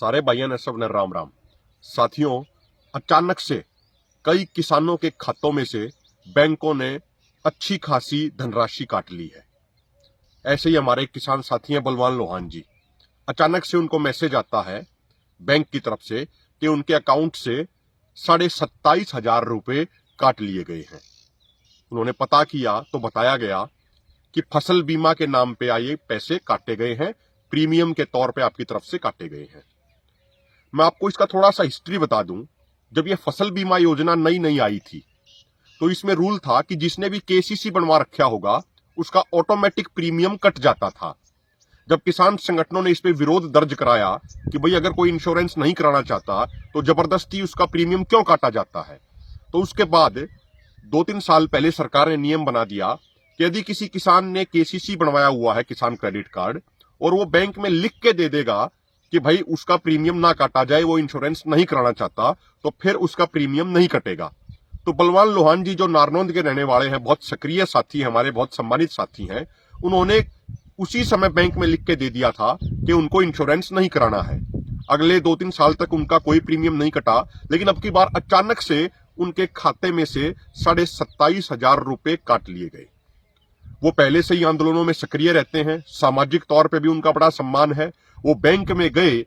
सारे भाइयों ने सबने राम राम। साथियों, अचानक से कई किसानों के खातों में से बैंकों ने अच्छी खासी धनराशि काट ली है। ऐसे ही हमारे एक किसान साथी हैं बलवान लोहान जी। अचानक से उनको मैसेज आता है बैंक की तरफ से कि उनके अकाउंट से 27,500 रुपए काट लिए गए हैं। उन्होंने पता किया तो बताया गया कि फसल बीमा के नाम पे आए पैसे काटे गए हैं, प्रीमियम के तौर पे आपकी तरफ से काटे गए हैं। मैं आपको इसका थोड़ा सा हिस्ट्री बता दूं। जब यह फसल बीमा योजना नई नई आई थी तो इसमें रूल था कि जिसने भी केसीसी बनवा रखा होगा उसका ऑटोमेटिक प्रीमियम कट जाता था। जब किसान संगठनों ने इस पे विरोध दर्ज कराया कि भाई अगर कोई इंश्योरेंस नहीं कराना चाहता तो जबरदस्ती उसका प्रीमियम क्यों काटा जाता है, तो उसके बाद 2-3 साल पहले सरकार ने नियम बना दिया कि यदि किसी किसान ने केसीसी बनवाया हुआ है, किसान क्रेडिट कार्ड, और वो बैंक में लिख के दे देगा कि भाई उसका प्रीमियम ना काटा जाए, वो इंश्योरेंस नहीं कराना चाहता, तो फिर उसका प्रीमियम नहीं कटेगा। तो बलवान लोहान जी जो नारनौंद के रहने वाले हैं, बहुत सक्रिय साथी, हमारे बहुत सम्मानित साथी हैं, उन्होंने उसी समय बैंक में लिख के दे दिया था कि उनको इंश्योरेंस नहीं कराना है। अगले 2-3 साल तक उनका कोई प्रीमियम नहीं कटा, लेकिन अब की बार अचानक से उनके खाते में से 27,500 रुपए काट लिए गए। वो पहले से ही आंदोलनों में सक्रिय रहते हैं, सामाजिक तौर पे भी उनका बड़ा सम्मान है। वो बैंक में गए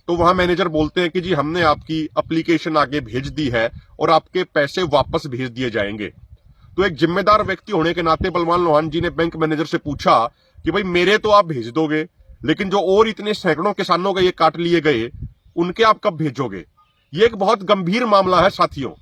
तो वहां मैनेजर बोलते हैं कि जी हमने आपकी एप्लीकेशन आगे भेज दी है और आपके पैसे वापस भेज दिए जाएंगे। तो एक जिम्मेदार व्यक्ति होने के नाते बलवान लोहान जी ने बैंक मैनेजर से पूछा कि भाई मेरे तो आप भेज दोगे, लेकिन जो और इतने सैकड़ों किसानों के ये काट लिए गए उनके आप कब भेजोगे। ये एक बहुत गंभीर मामला है साथियों।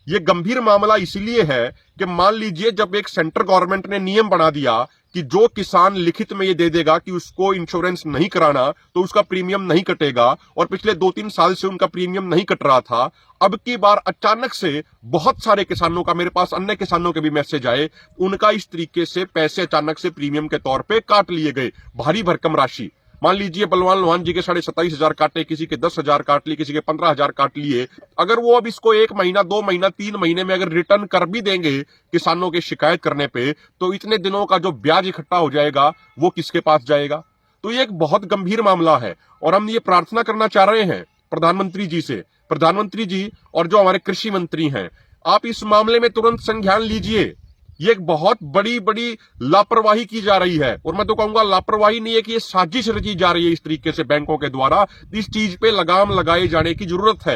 ये गंभीर मामला इसलिए है कि मान लीजिए जब एक सेंट्रल गवर्नमेंट ने नियम बना दिया कि जो किसान लिखित में ये दे देगा कि उसको इंश्योरेंस नहीं कराना तो उसका प्रीमियम नहीं कटेगा, और पिछले 2-3 साल से उनका प्रीमियम नहीं कट रहा था, अब की बार अचानक से बहुत सारे किसानों का, मेरे पास अन्य किसानों के भी मैसेज आए, उनका इस तरीके से पैसे अचानक से प्रीमियम के तौर पर काट लिए गए, भारी भरकम राशि। मान लीजिए बलवान लोहान जी के 27,500 काटे, किसी के 10,000 काट लिए, किसी के 15,000 काट लिए। अगर वो अब इसको 1 महीना, 2 महीना, 3 महीने में अगर रिटर्न कर भी देंगे किसानों के शिकायत करने पे, तो इतने दिनों का जो ब्याज इकट्ठा हो जाएगा वो किसके पास जाएगा। तो ये एक बहुत गंभीर मामला है और हम ये प्रार्थना करना चाह रहे हैं प्रधानमंत्री जी से। प्रधानमंत्री जी और जो हमारे कृषि मंत्री हैं, आप इस मामले में तुरंत संज्ञान लीजिए। ये एक बहुत बड़ी लापरवाही की जा रही है, और मैं तो कहूंगा लापरवाही नहीं है कि ये साजिश रची जा रही है इस तरीके से बैंकों के द्वारा। इस चीज पे लगाम लगाए जाने की जरूरत है।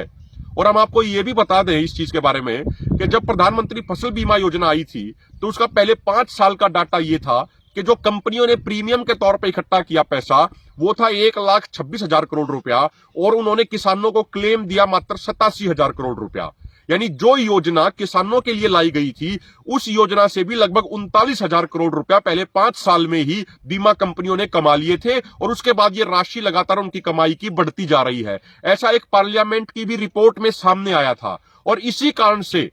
और हम आपको ये भी बता दें इस चीज के बारे में कि जब प्रधानमंत्री फसल बीमा योजना आई थी तो उसका पहले 5 साल का डाटा ये था कि जो कंपनियों ने प्रीमियम के तौर पर इकट्ठा किया पैसा वो था 1,26,000 करोड़ रुपया, और उन्होंने किसानों को क्लेम दिया मात्र 87,000 करोड़ रुपया। यानी जो योजना किसानों के लिए लाई गई थी उस योजना से भी लगभग 39,000 करोड़ रुपया पहले 5 साल में ही बीमा कंपनियों ने कमा लिए थे, और उसके बाद ये राशि लगातार उनकी कमाई की बढ़ती जा रही है। ऐसा एक पार्लियामेंट की भी रिपोर्ट में सामने आया था, और इसी कारण से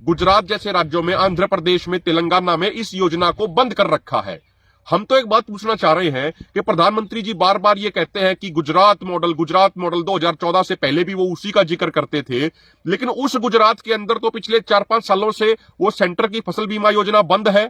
गुजरात जैसे राज्यों में, आंध्र प्रदेश में, तेलंगाना में इस योजना को बंद कर रखा है। हम तो एक बात पूछना चाह रहे हैं कि प्रधानमंत्री जी बार बार ये कहते हैं कि गुजरात मॉडल 2014 से पहले भी वो उसी का जिक्र करते थे, लेकिन उस गुजरात के अंदर तो पिछले 4-5 सालों से वो सेंटर की फसल बीमा योजना बंद है।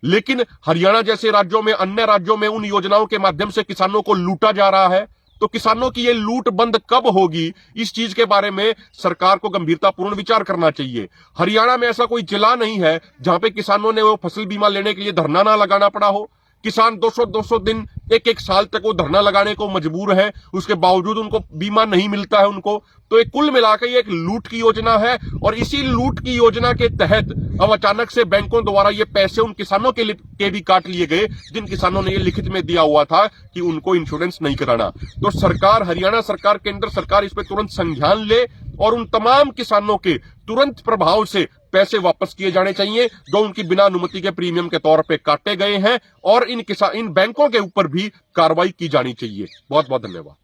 लेकिन हरियाणा जैसे राज्यों में, अन्य राज्यों में उन योजनाओं के माध्यम से किसानों को लूटा जा रहा है। तो किसानों की ये लूट बंद कब होगी, इस चीज के बारे में सरकार को गंभीरतापूर्ण विचार करना चाहिए। हरियाणा में ऐसा कोई जिला नहीं है जहां पे किसानों ने वो फसल बीमा लेने के लिए धरना ना लगाना पड़ा हो। किसान 200-200 दिन, 1-1 साल तक वो धरना लगाने को मजबूर है, उसके बावजूद उनको बीमा नहीं मिलता है उनको। तो एक कुल मिलाकर ये एक लूट की योजना है, और इसी लूट की योजना के तहत अब अचानक से बैंकों द्वारा ये पैसे उन किसानों के भी काट लिए गए जिन किसानों ने ये लिखित में दिया हुआ था कि उनको इंश्योरेंस नहीं कराना। तो सरकार, हरियाणा सरकार, केंद्र सरकार इस पर तुरंत संज्ञान ले और उन तमाम किसानों के तुरंत प्रभाव से पैसे वापस किए जाने चाहिए जो उनकी बिना अनुमति के प्रीमियम के तौर पे काटे गए हैं, और इन बैंकों के ऊपर भी कार्रवाई की जानी चाहिए। बहुत बहुत धन्यवाद।